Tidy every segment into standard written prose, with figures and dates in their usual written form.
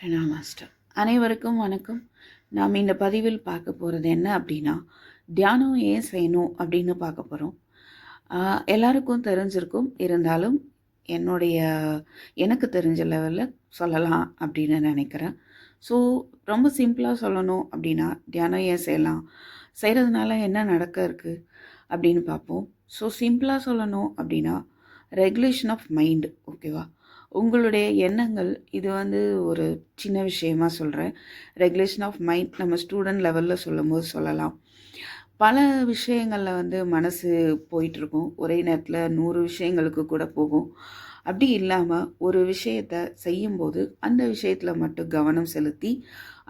பிரணாமாஸ்டர். அனைவருக்கும் வணக்கம். நாம் இந்த பதிவில் பார்க்க போகிறது என்ன அப்படின்னா, தியானம் ஏன் செய்யணும் அப்படின்னு பார்க்க போகிறோம். எல்லாருக்கும் தெரிஞ்சிருக்கும், இருந்தாலும் என்னுடைய எனக்கு தெரிஞ்ச லெவலில் சொல்லலாம் அப்படின்னு நினைக்கிறேன். ஸோ ரொம்ப சிம்பிளாக சொல்லணும் அப்படின்னா, தியானம் ஏன் செய்யலாம், செய்கிறதுனால என்ன நடக்க இருக்குது அப்படின்னு பார்ப்போம். ஸோ சிம்பிளாக சொல்லணும் அப்படின்னா, ரெகுலேஷன் ஆஃப் மைண்டு. ஓகேவா? உங்களுடைய எண்ணங்கள் இது ஒரு சின்ன விஷயமா சொல்கிறேன். ரெகுலேஷன் ஆஃப் மைண்ட் நம்ம ஸ்டூடெண்ட் லெவலில் சொல்லும்போது சொல்லலாம். பல விஷயங்களில் மனசு போயிட்டுருக்கும். ஒரே நேரத்தில் 100 விஷயங்களுக்கு கூட போகும். அப்படி இல்லாமல் ஒரு விஷயத்தை செய்யும்போது அந்த விஷயத்தில் மட்டும் கவனம் செலுத்தி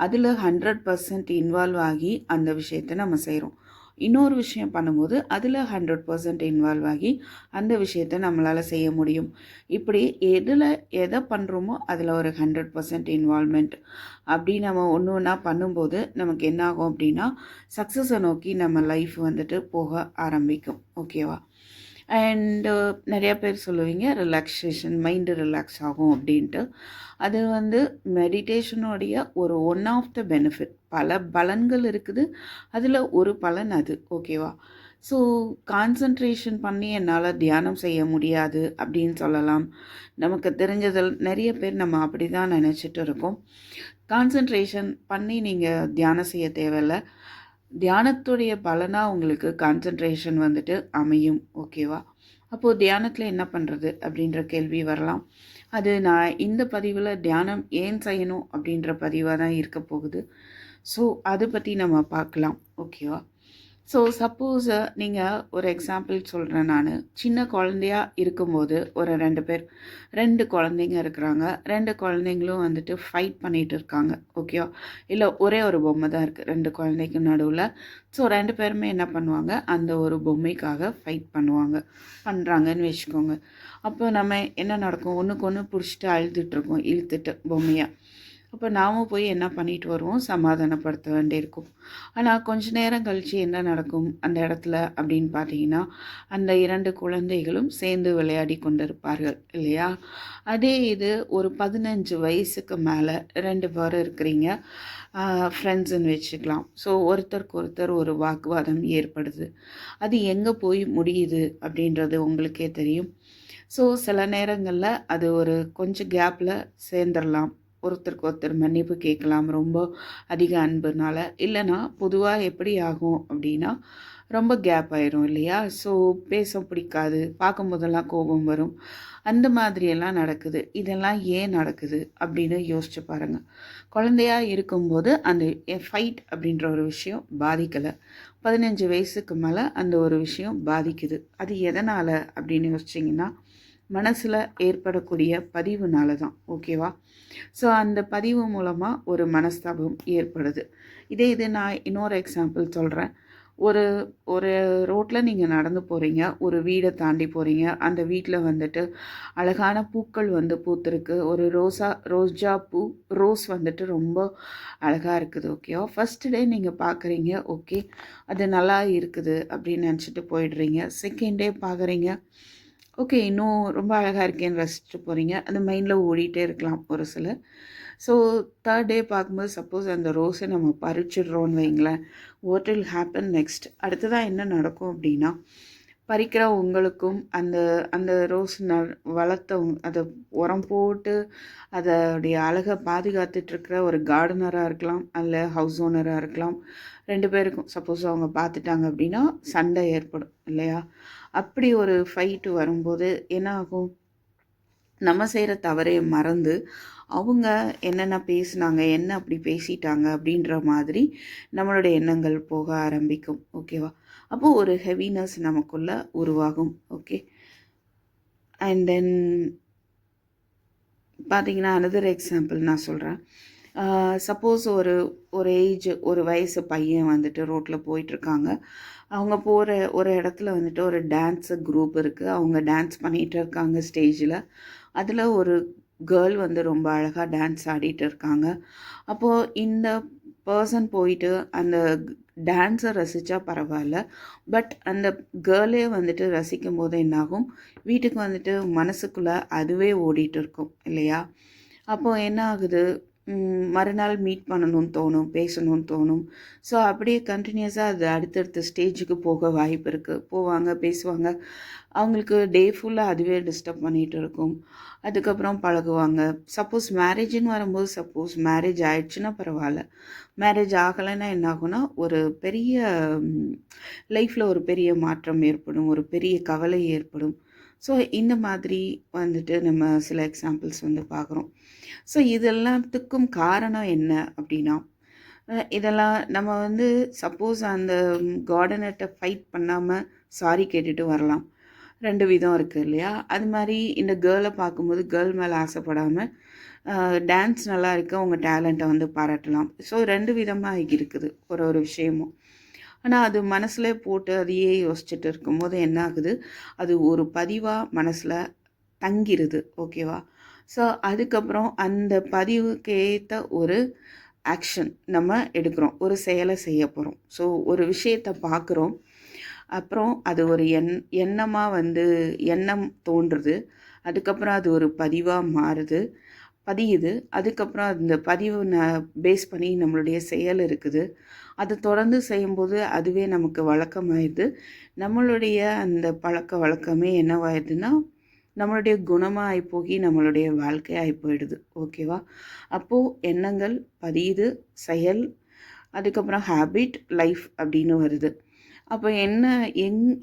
அதில் 100% இன்வால்வ் ஆகி அந்த விஷயத்தை நம்ம செய்கிறோம். இன்னொரு விஷயம் பண்ணும்போது அதில் 100% இன்வால்வ் ஆகி அந்த விஷயத்தை நம்மளால் செய்ய முடியும். இப்படி எதை பண்ணுறோமோ அதில் ஒரு 100% இன்வால்மெண்ட் அப்படி நம்ம ஒன்று ஒன்றா பண்ணும்போது நமக்கு என்ன ஆகும் அப்படின்னா, சக்ஸஸை நோக்கி நம்ம லைஃப் போக ஆரம்பிக்கும். ஓகேவா? அண்டு நிறையா பேர் சொல்லுவீங்க ரிலாக்ஸேஷன், மைண்டு ரிலாக்ஸ் ஆகும் அப்படின்ட்டு. அது மெடிடேஷனுடைய ஒரு ஒன் ஆஃப் த பெனிஃபிட். பல பலன்கள் இருக்குது, அதில் ஒரு பலன் அது. ஓகேவா? ஸோ கான்சன்ட்ரேஷன் பண்ணி என்னால் தியானம் செய்ய முடியாது அப்படின்னு சொல்லலாம். நமக்கு தெரிஞ்சதில் நிறைய பேர் நம்ம அப்படி தான் நினச்சிட்டு இருக்கோம். கான்சன்ட்ரேஷன் பண்ணி நீங்கள் தியானம் செய்ய தேவையில்லை. தியானத்துடைய பலனாக உங்களுக்கு கான்சன்ட்ரேஷன் அமையும். ஓகேவா? அப்போது தியானத்தில் என்ன பண்ணுறது அப்படின்ற கேள்வி வரலாம். அது நான் இந்த பதிவில் தியானம் ஏன் செய்யணும் அப்படின்ற பதிவாக தான் இருக்க போகுது. ஸோ அதை பற்றி நம்ம பார்க்கலாம். ஓகேவா? ஸோ சப்போஸ் நீங்கள் ஒரு எக்ஸாம்பிள் சொல்கிறேன் நான். சின்ன குழந்தையா இருக்கும்போது ஒரு 2 குழந்தைங்க இருக்கிறாங்க. 2 குழந்தைங்களும் ஃபைட் பண்ணிகிட்டு இருக்காங்க. ஓகேவா? இல்லை ஒரே ஒரு பொம்மை தான் இருக்குது 2 குழந்தைக்கு நடுவில். ஸோ 2 பேருமே என்ன பண்ணுவாங்க, அந்த ஒரு பொம்மைக்காக ஃபைட் பண்ணுறாங்கன்னு வச்சுக்கோங்க. அப்போ நம்ம என்ன நடக்கும், ஒன்றுக்கு ஒன்று பிடிச்சிட்டு அழுதுட்டுருக்கோம், இழுத்துட்டு பொம்மையாக. அப்போ நாம் போய் என்ன பண்ணிட்டு வருவோம், சமாதானப்படுத்த வேண்டியிருக்கும். ஆனால் கொஞ்ச நேரம் கழித்து என்ன நடக்கும் அந்த இடத்துல அப்படின்னு பார்த்தீங்கன்னா, அந்த 2 குழந்தைகளும் சேர்ந்து விளையாடி கொண்டிருப்பார்கள் இல்லையா? அதே இது ஒரு 15 வயசுக்கு மேலே 2 பேரும் இருக்கிறீங்க, ஃப்ரெண்ட்ஸுன்னு வச்சுக்கலாம். ஸோ ஒருத்தருக்கு ஒருத்தர் ஒரு வாக்குவாதம் ஏற்படுது. அது எங்கே போய் முடியுது அப்படின்றது உங்களுக்கே தெரியும். ஸோ சில நேரங்களில் அது ஒரு கொஞ்சம் கேப்பில் சேர்ந்துடலாம். ஒருத்தருக்கு ஒருத்தர் மன்னிப்பு கேட்கலாம் ரொம்ப அதிக அன்புனால. இல்லைன்னா பொதுவாக எப்படி ஆகும் அப்படின்னா, ரொம்ப கேப் ஆயிரும் இல்லையா? ஸோ பேச பிடிக்காது, பார்க்கும்போதெல்லாம் கோபம் வரும். அந்த மாதிரியெல்லாம் நடக்குது. இதெல்லாம் ஏன் நடக்குது அப்படின்னு யோசிச்சு பாருங்கள். குழந்தையா இருக்கும்போது அந்த ஃபைட் அப்படின்ற ஒரு விஷயம் பாதிக்கலை. 15 வயசுக்கு மேலே அந்த ஒரு விஷயம் பாதிக்குது. அது எதனால் அப்படின்னு யோசிச்சிங்கன்னா, மனசில் ஏற்படக்கூடிய பதிவுனால தான். ஓகேவா? ஸோ அந்த பதிவு மூலமாக ஒரு மனஸ்தாபம் ஏற்படுது. இது நான் இன்னொரு எக்ஸாம்பிள் சொல்கிறேன். ஒரு ஒரு ரோட்டில் நீங்கள் நடந்து போகிறீங்க, ஒரு வீடை தாண்டி போகிறீங்க. அந்த வீட்டில் அழகான பூக்கள் பூத்திருக்கு. ஒரு ரோஜா பூ, ரோஸ் ரொம்ப அழகாக இருக்குது. ஓகேவா? ஃபஸ்ட்டு டே நீங்கள் பார்க்குறீங்க, ஓகே அது நல்லா இருக்குது அப்படின்னு நினச்சிட்டு போயிடுறீங்க. செகண்ட் டே பார்க்குறீங்க, ஓகே இன்னும் ரொம்ப அழகாக இருக்கேன்னு ரசிச்சுட்டு போகிறீங்க. அந்த மைண்டில் ஓடிட்டே இருக்கலாம் ஒரு சிலர். ஸோ தேர்ட் டே பார்க்கும்போது சப்போஸ் அந்த ரோஸை நம்ம பறிச்சிடுறோன்னு வைங்களேன், வாட் வில் ஹேப்பன் நெக்ஸ்ட்? அடுத்ததாக என்ன நடக்கும் அப்படின்னா, பறிக்கிற உங்களுக்கும் அந்த அந்த ரோஸ் வளர்த்தவங்க அதை உரம் போட்டு அதோடைய அழகை பாதுகாத்துட்ருக்கிற ஒரு கார்டனராக இருக்கலாம், அதில் ஹவுஸ் ஓனராக இருக்கலாம். 2 பேருக்கும் சப்போஸ் அவங்க பார்த்துட்டாங்க அப்படின்னா சண்டை ஏற்படும் இல்லையா? அப்படி ஒரு ஃபைட்டு வரும்போது என்ன ஆகும், நம்ம செய்கிற தவறை மறந்து அவங்க என்னென்ன பேசுனாங்க, என்ன அப்படி பேசிட்டாங்க அப்படின்ற மாதிரி நம்மளுடைய எண்ணங்கள் போக ஆரம்பிக்கும். ஓகேவா? அப்போது ஒரு ஹெவினஸ் நமக்குள்ளே உருவாகும். ஓகே. அண்ட் தென் பார்த்தீங்கன்னா அனதர் எக்ஸாம்பிள் நான் சொல்கிறேன். சப்போஸ் ஒரு ஒரு ஒரு வயசு பையன் ரோட்டில் போயிட்டுருக்காங்க. அவங்க போகிற ஒரு இடத்துல ஒரு டான்ஸு குரூப் இருக்குது. அவங்க டான்ஸ் பண்ணிகிட்டு இருக்காங்க ஸ்டேஜில். அதில் ஒரு கேர்ள் ரொம்ப அழகாக டான்ஸ் ஆடிட்டு இருக்காங்க. அப்போது இந்த பர்சன் போயிட்டு அந்த டான்ஸை ரசித்தா பரவாயில்ல, பட் அந்த கேர்ளே ரசிக்கும் போது என்னாகும், வீட்டுக்கு மனசுக்குள்ளே அதுவே ஓடிட்டு இருக்கும் இல்லையா? அப்போது என்ன ஆகுது, மறுநாள் மீட் பண்ணணும்னு தோணும், பேசணும்னு தோணும். ஸோ அப்படியே கண்டினியூஸாக அது அடுத்தடுத்த ஸ்டேஜுக்கு போக வாய்ப்பு இருக்குது. போவாங்க, பேசுவாங்க. அவங்களுக்கு டே ஃபுல்லாக அதுவே டிஸ்டர்ப் பண்ணிகிட்டு இருக்கும். அதுக்கப்புறம் பழகுவாங்க. சப்போஸ் மேரேஜுன்னு வரும்போது சப்போஸ் மேரேஜ் ஆயிடுச்சுன்னா பரவாயில்ல. மேரேஜ் ஆகலைன்னா என்ன ஆகும்னா, ஒரு பெரிய லைஃப்பில் ஒரு பெரிய மாற்றம் ஏற்படும். ஒரு பெரிய கவலை ஏற்படும். ஸோ இந்த மாதிரி வந்துட்டு நம்ம சில எக்ஸாம்பிள்ஸ் வந்து பார்க்குறோம். ஸோ இதெல்லாத்துக்கும் காரணம் என்ன அப்படின்னா, இதெல்லாம் நம்ம வந்து சப்போஸ் அந்த கார்டனர்ட்ட ஃபைட் பண்ணாமல் சாரி கேட்டுட்டு வரலாம். 2 விதம் இருக்குது இல்லையா? அது மாதிரி இந்த கேர்ளை பார்க்கும்போது கேர்ள் மேலே ஆசைப்படாமல் டான்ஸ் நல்லா இருக்கு, உங்கள் டேலண்ட்டை வந்து பாராட்டலாம். ஸோ 2 விதமாக இருக்குது ஒரு ஒரு விஷயமும். ஆனால் அது மனசில் போட்டு அதையே யோசிச்சுட்டு இருக்கும்போது என்ன ஆகுது, அது ஒரு பதிவாக மனசில் தங்கிருது. ஓகேவா? ஸோ அதுக்கப்புறம் அந்த பதிவுக்கு ஏற்ற ஒரு ஆக்ஷன் நம்ம எடுக்கிறோம். ஒரு செயலை செய்ய போகிறோம். ஸோ ஒரு விஷயத்தை பார்க்குறோம். அப்புறம் அது ஒரு எண்ணமாக வந்து எண்ணம் தோன்றுது. அதுக்கப்புறம் அது ஒரு பதிவாக மாறுது, பதியுது. அதுக்கப்புறம் அந்த பதிவு பேஸ் பண்ணி நம்மளுடைய செயல் இருக்குது. அதை தொடர்ந்து செய்யும்போது அதுவே நமக்கு வழக்கமாயிடுது. நம்மளுடைய அந்த பழக்க வழக்கமே என்னவாயிடுதுன்னா, நம்மளுடைய குணமாக ஆகிப்போகி நம்மளுடைய வாழ்க்கையாகி போயிடுது. ஓகேவா? அப்போது எண்ணங்கள் பதியுது, செயல், அதுக்கப்புறம் ஹேபிட், லைஃப் அப்படின்னு வருது. அப்போ என்ன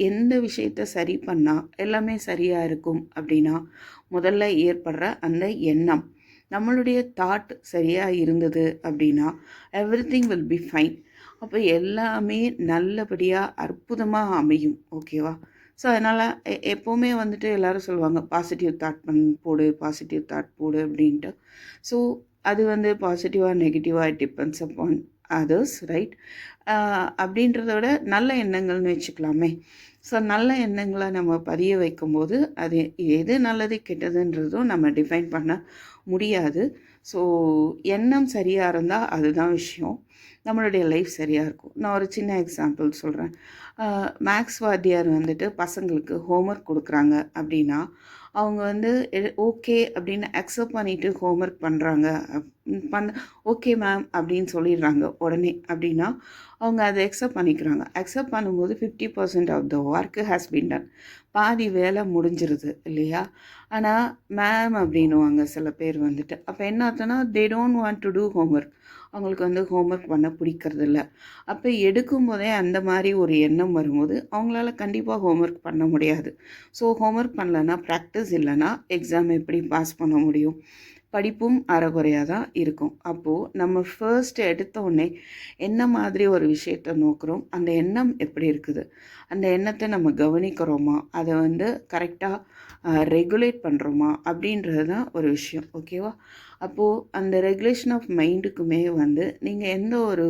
எந்த விஷயத்த சரி பண்ணால் எல்லாமே சரியாக இருக்கும் அப்படின்னா, முதல்ல ஏற்படுற அந்த எண்ணம். நம்மளுடைய தாட் சரியாக இருந்தது அப்படின்னா எவ்ரிதிங் வில் பி ஃபைன். அப்போ எல்லாமே நல்லபடியாக அற்புதமாக அமையும். ஓகேவா? ஸோ அதனால் எப்போவுமே வந்துட்டு எல்லோரும் சொல்லுவாங்க, பாசிட்டிவ் தாட் போடு, பாசிட்டிவ் தாட் போடு அப்படின்ட்டு. ஸோ அது வந்து பாசிட்டிவாக நெகட்டிவாக it depends upon others, right? அப்படின்றத விட நல்ல எண்ணங்கள்னு வச்சுக்கலாமே. ஸோ நல்ல எண்ணங்களை நம்ம பதிய வைக்கும்போது அது எது நல்லது கெட்டதுன்றதும் நம்ம டிஃபைன் பண்ண முடியாது. ஸோ எண்ணம் சரியாக இருந்தால் அதுதான் விஷயம். நம்மளுடைய லைஃப் சரியாக இருக்கும். நான் ஒரு சின்ன எக்ஸாம்பிள் சொல்கிறேன். மேக்ஸ் வாத்தியார் வந்துட்டு பசங்களுக்கு ஹோம்ஒர்க் கொடுக்குறாங்க அப்படின்னா, அவங்க வந்து ஓகே அப்படின்னு அக்செப்ட் பண்ணிவிட்டு ஹோம்ஒர்க் பண்ணுறாங்க. ஓகே மேம் அப்படின்னு சொல்லிடுறாங்க உடனே அப்படின்னா, அவங்க அதை அக்செப்ட் பண்ணிக்கிறாங்க. அக்செப்ட் பண்ணும்போது 50% of the work has been done. பாதி வேலை முடிஞ்சிருது இல்லையா? ஆனால் மேம் அப்படின்னுவாங்க சில பேர் வந்துட்டு. அப்போ என்ன ஆச்சுன்னா, they don't want to do homework. அவங்களுக்கு வந்து ஹோம்ஒர்க் பண்ண பிடிக்கிறதில்ல. அப்போ எடுக்கும்போதே அந்த மாதிரி ஒரு எண்ணம் வரும்போது அவங்களால கண்டிப்பாக ஹோம்ஒர்க் பண்ண முடியாது. ஸோ ஹோம்ஒர்க் பண்ணலன்னா, ப்ராக்டிஸ் இல்லைன்னா எக்ஸாம் எப்படி பாஸ் பண்ண முடியும்? படிப்பும் அரைகுறையாக தான் இருக்கும். அப்போது நம்ம ஃபர்ஸ்ட் எடுத்தோடனே என்ன மாதிரி ஒரு விஷயத்தை நோக்குறோம், அந்த எண்ணம் எப்படி இருக்குது, அந்த எண்ணத்தை நம்ம கவனிக்கிறோமா, அதை வந்து கரெக்டாக ரெகுலேட் பண்ணுறோமா அப்படின்றது தான் ஒரு விஷயம். ஓகேவா? அப்போது அந்த ரெகுலேஷன் ஆஃப் மைண்டுக்குமே வந்து நீங்கள் எந்த ஒரு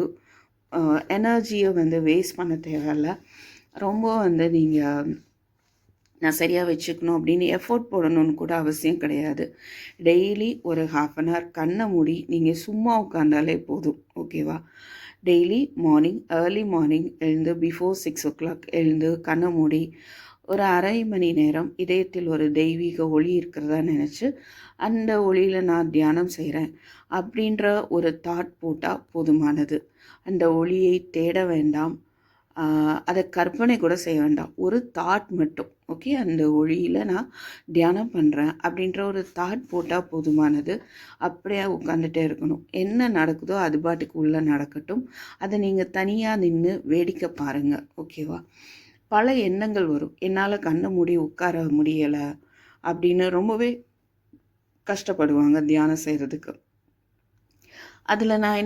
எனர்ஜியை வந்து வேஸ்ட் பண்ண தேவையில்ல. ரொம்ப வந்து நீங்கள் நான் சரியாக வச்சுக்கணும் அப்படின்னு எஃபோர்ட் போடணும்னு கூட அவசியம் கிடையாது. டெய்லி ஒரு 1/2 hour கண்ணை மூடி நீங்கள் சும்மா உட்காந்தாலே போதும். ஓகேவா? டெய்லி மார்னிங் ஏர்லி மார்னிங் எழுந்து பிஃபோர் 6 o'clock எழுந்து கண்ணை மூடி ஒரு அரை மணி நேரம் இதயத்தில் ஒரு தெய்வீக ஒளி இருக்கிறதா நினச்சி அந்த ஒளியில் நான் தியானம் செய்கிறேன் அப்படின்ற ஒரு தாட் போட்டால் போதுமானது. அந்த ஒளியை தேட வேண்டாம், அதை கற்பனை கூட செய்ய வேண்டாம். ஒரு தாட் மட்டும், ஓகே, அந்த ஒளியில் நான் தியானம் பண்ணுறேன் அப்படின்ற ஒரு தாட் போட்டால் போதுமானது. அப்படியே உட்காந்துட்டே இருக்கணும். என்ன நடக்குதோ அது பாட்டுக்கு உள்ளே நடக்கட்டும். அதை நீங்கள் தனியாக நின்று வேடிக்கை பாருங்கள். ஓகேவா? பல எண்ணங்கள் வரும். என்னால் கண்ணை மூடி உட்கார முடியலை அப்படின்னு ரொம்பவே கஷ்டப்படுவாங்க தியானம் செய்கிறதுக்கு. அதில் நான்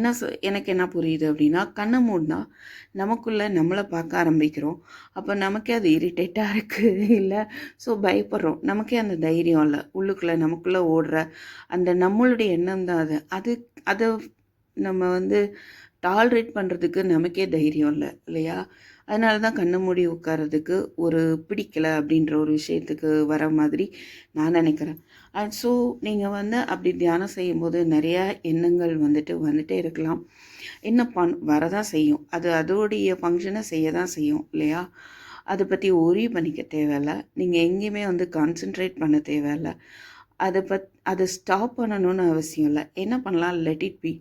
எனக்கு என்ன புரியுது அப்படின்னா, கண்ணை மூடினா நமக்குள்ளே நம்மளை பார்க்க ஆரம்பிக்கிறோம். அப்போ நமக்கே அது இரிட்டேட்டாக இருக்குது, இல்லை ஸோ பயப்படுறோம். நமக்கே அந்த தைரியம் இல்லை. உள்ளுக்குள்ளே நமக்குள்ளே ஓடுற அந்த நம்மளுடைய எண்ணம் தான் அது. அதை நம்ம வந்து டாலரேட் பண்ணுறதுக்கு நமக்கே தைரியம் இல்லை இல்லையா? அதனால தான் கண்ணை மூடி உட்கார்றதுக்கு ஒரு பிடிக்கலை அப்படின்ற ஒரு விஷயத்துக்கு வர மாதிரி நான் நினைக்கிறேன். அண்ட் ஸோ நீங்கள் வந்து அப்படி தியானம் செய்யும்போது நிறையா எண்ணங்கள் வந்துட்டே இருக்கலாம். என்ன வரதான் செய்யும். அது அதோடைய ஃபங்க்ஷனை செய்ய தான் செய்யும் இல்லையா? அதை பற்றி ஒரி பண்ணிக்க தேவையில்லை. நீங்கள் எங்கேயுமே வந்து கான்சென்ட்ரேட் பண்ண தேவையில்லை. அதை ஸ்டாப் பண்ணணும்னு அவசியம் இல்லை. என்ன பண்ணலாம், லெட் இட் பி.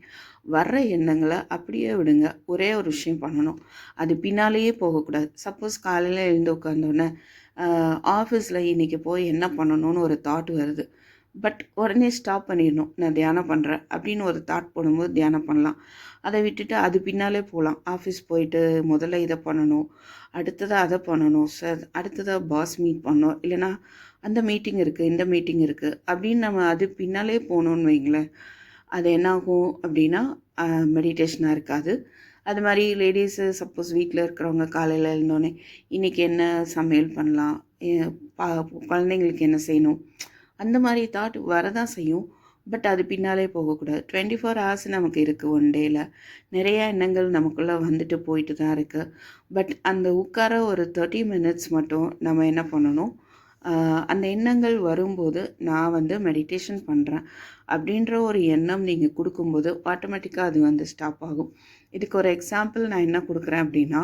வர்ற எண்ணங்களை அப்படியே விடுங்க. ஒரே ஒரு விஷயம் பண்ணணும், அது பின்னாலேயே போகக்கூடாது. சப்போஸ் காலையில் எழுந்து உட்காந்தோன்னே ஆஃபீஸில் இன்றைக்கி போய் என்ன பண்ணணும்னு ஒரு தாட் வருது. பட் உடனே ஸ்டாப் பண்ணிடணும். நான் தியானம் பண்ணுறேன் அப்படின்னு ஒரு தாட் போடும்போது தியானம் பண்ணலாம். அதை விட்டுட்டு அது பின்னாலே போகலாம். ஆஃபீஸ் போயிட்டு முதல்ல இதை பண்ணணும், அடுத்ததாக அதை பண்ணணும், சார் அடுத்ததாக பாஸ் மீட் பண்ணணும், இல்லைனா அந்த மீட்டிங் இருக்குது, இந்த மீட்டிங் இருக்குது அப்படின்னு நம்ம அது பின்னாலே போகணுன்னு வைங்களேன், அது என்னாகும் அப்படின்னா மெடிடேஷனாக இருக்காது. அது மாதிரி லேடிஸு சப்போஸ் வீட்டில் இருக்கிறவங்க காலையில் எழுந்தோடனே இன்றைக்கி என்ன சமையல் பண்ணலாம், குழந்தைங்களுக்கு என்ன செய்யணும், அந்த மாதிரி தாட் வரதான் செய்யும். பட் அது பின்னாலே போகக்கூடாது. 24 ஹவர்ஸ் நமக்கு இருக்குது. ஒன் டேயில் நிறையா எண்ணங்கள் நமக்குள்ளே வந்துட்டு போயிட்டு தான் இருக்குது. பட் அந்த உட்கார ஒரு 30 மினிட்ஸ் மட்டும் நம்ம என்ன பண்ணணும், அந்த எண்ணங்கள் வரும்போது நான் வந்து மெடிடேஷன் பண்ணுறேன் அப்படின்ற ஒரு எண்ணம் நீங்கள் கொடுக்கும்போது ஆட்டோமேட்டிக்காக அது வந்து ஸ்டாப் ஆகும். இதுக்கு ஒரு எக்ஸாம்பிள் நான் என்ன கொடுக்குறேன் அப்படின்னா,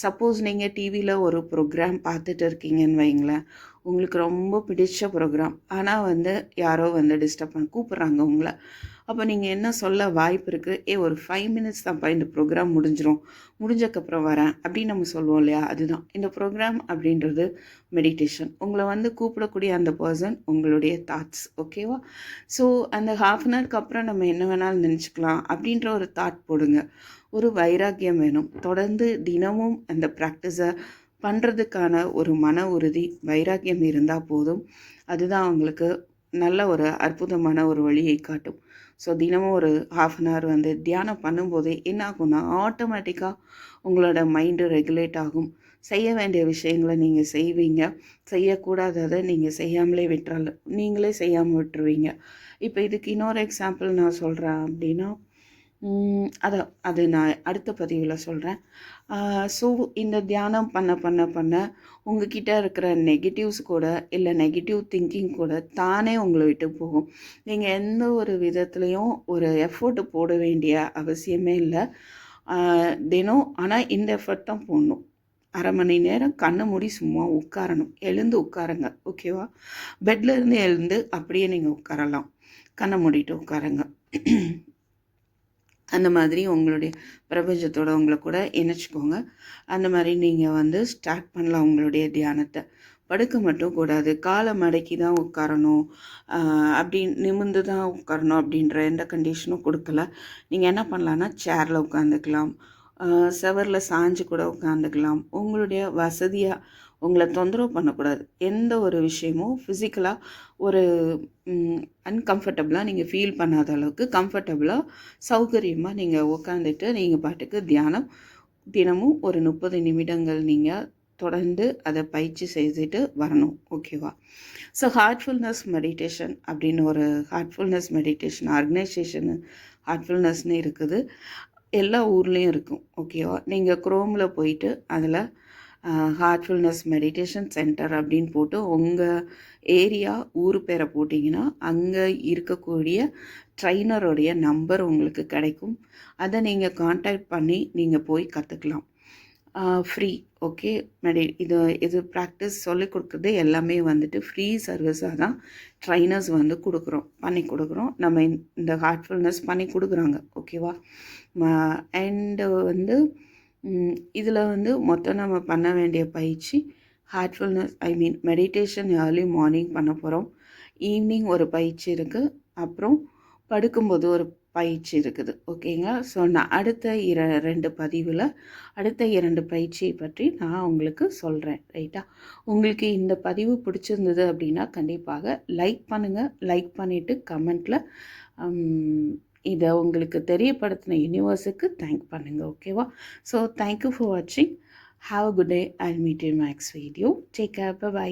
சப்போஸ் நீங்கள் டிவியில் ஒரு ப்ரோக்ராம் பார்த்துட்டு இருக்கீங்கன்னு வைங்களேன், உங்களுக்கு ரொம்ப பிடிச்ச ப்ரோக்ராம், ஆனால் வந்து யாரோ வந்து டிஸ்டர்ப் பண்ண கூப்பிட்றாங்க உங்களை. அப்போ நீங்கள் என்ன சொல்ல வாய்ப்பு இருக்குது, ஒரு 5 மினிட்ஸ் தான்ப்பா, இந்த ப்ரோக்ராம் முடிஞ்சக்கப்புறம் வரேன் அப்படின்னு நம்ம சொல்லுவோம் இல்லையா. அதுதான் இந்த ப்ரோக்ராம் அப்படின்றது மெடிடேஷன். உங்களை வந்து கூப்பிடக்கூடிய அந்த பர்சன் உங்களுடைய தாட்ஸ். ஓகேவா? ஸோ அந்த ½ அன் ஹவருக்கு அப்புறம் நம்ம என்ன வேணாலும் நினச்சிக்கலாம் அப்படின்ற ஒரு தாட் போடுங்க. ஒரு வைராக்கியம் வேணும். தொடர்ந்து தினமும் அந்த ப்ராக்டிஸை பண்ணுறதுக்கான ஒரு மன உறுதி, வைராக்கியம் இருந்தால் போதும். அதுதான் அவங்களுக்கு நல்ல ஒரு அற்புதமான ஒரு வழியை காட்டும். ஸோ தினமும் ஒரு ½ அன் ஹவர் வந்து தியானம் பண்ணும்போதே என்ன ஆகும்னா, ஆட்டோமேட்டிக்காக உங்களோட மைண்டு ரெகுலேட் ஆகும். செய்ய வேண்டிய விஷயங்களை நீங்கள் செய்வீங்க, செய்யக்கூடாததை நீங்கள் செய்யாமலே நீங்களே செய்யாமல் விட்டுருவீங்க. இப்போ இதுக்கு இன்னொரு எக்ஸாம்பிள் நான் சொல்கிறேன் அப்படின்னா, அது நான் அடுத்த பதிவில் சொல்கிறேன். ஸோ இந்த தியானம் பண்ண உங்ககிட்ட இருக்கிற நெகட்டிவ்ஸ் கூட, இல்லை நெகட்டிவ் திங்கிங் கூட தானே உங்களை விட்டு போகும். நீங்கள் எந்த ஒரு விதத்துலேயும் ஒரு எஃபோர்ட் போட வேண்டிய அவசியமே இல்லை. தினம் ஆனால் இந்த எஃபர்ட் தான் போடணும். ½ மணி நேரம் கண்ணை மூடி சும்மா உட்காரணும். எழுந்து உட்காருங்க. ஓகேவா? பெட்லேருந்து எழுந்து அப்படியே நீங்கள் உட்காரலாம். கண்ணை மூடிட்டு உட்காருங்க. அந்த மாதிரி உங்களுடைய பிரபஞ்சத்தோட உங்களை கூட இணைச்சிக்கோங்க. அந்த மாதிரி நீங்கள் வந்து ஸ்டார்ட் பண்ணலாம் உங்களுடைய தியானத்தை. படுக்க மட்டும் கூடாது, காலை மடக்கி தான் உட்காரணும், நிமிர்ந்து தான் உட்காரணும் அப்படின்ற எந்த கண்டிஷனும் கொடுக்கல. நீங்கள் என்ன பண்ணலான்னா, சேரில் உட்காந்துக்கலாம், செவரில் சாஞ்சு கூட உட்காந்துக்கலாம். உங்களுடைய வசதியாக, உங்களை தொந்தரவு பண்ணக்கூடாது. எந்த ஒரு விஷயமும் ஃபிசிக்கலாக ஒரு அன்கம்ஃபர்டபுளாக நீங்கள் ஃபீல் பண்ணாத அளவுக்கு கம்ஃபர்டபுளாக சௌகரியமாக நீங்கள் உட்காந்துட்டு நீங்கள் பாட்டுக்கு தினமும் ஒரு 30 நிமிடங்கள் நீங்கள் தொடர்ந்து அதை பயிற்சி செய்துட்டு வரணும். ஓகேவா? ஸோ ஹார்ட்ஃபுல்னஸ் மெடிடேஷன் அப்படின்னு ஒரு ஹார்ட்ஃபுல்னஸ் மெடிடேஷன் ஆர்கனைசேஷனு ஹார்ட்ஃபுல்னஸ்ன்னு இருக்குது. எல்லா ஊர்லேயும் இருக்கும். ஓகேவா? நீங்கள் குரோமில் போயிட்டு அதில் ஹார்ட்ஃபுல்னஸ் மெடிடேஷன் சென்டர் அப்படின்னு போட்டு உங்கள் ஏரியா ஊர் பேரை போட்டிங்கன்னா அங்கே இருக்கக்கூடிய ட்ரைனருடைய நம்பர் உங்களுக்கு கிடைக்கும். அதை நீங்கள் கான்டாக்ட் பண்ணி நீங்கள் போய் கற்றுக்கலாம். ஃப்ரீ. ஓகே? இது ப்ராக்டிஸ் சொல்லிக் கொடுக்குறது எல்லாமே வந்துட்டு ஃப்ரீ சர்வீஸாக தான் ட்ரைனர்ஸ் வந்து பண்ணி கொடுக்குறோம். நம்ம இந்த ஹார்ட்ஃபுல்னஸ் பண்ணி கொடுக்குறாங்க. ஓகேவா? அண்டு வந்து இதில் வந்து மொத்தம் நம்ம பண்ண வேண்டிய பயிற்சி ஹார்ட்ஃபுல்னஸ் மெடிடேஷன் ஏர்லி மார்னிங் பண்ண போகிறோம். ஈவினிங் ஒரு பயிற்சி இருக்குது, அப்புறம் படுக்கும்போது ஒரு பயிற்சி இருக்குது. ஓகேங்களா? ஸோ நான் அடுத்த 2 பதிவில் அடுத்த 2 பயிற்சியை பற்றி நான் உங்களுக்கு சொல்கிறேன். ரைட்டா? உங்களுக்கு இந்த பதிவு பிடிச்சிருந்தது அப்படின்னா கண்டிப்பாக லைக் பண்ணுங்கள். லைக் பண்ணிவிட்டு கமெண்ட்டில் இதை உங்களுக்கு தெரியப்படுத்தின யூனிவர்ஸுக்கு தேங்க் பண்ணுங்கள். ஓகேவா? ஸோ தேங்க்யூ ஃபார் வாட்சிங். Have a good day. I meet you next video. Take care. By.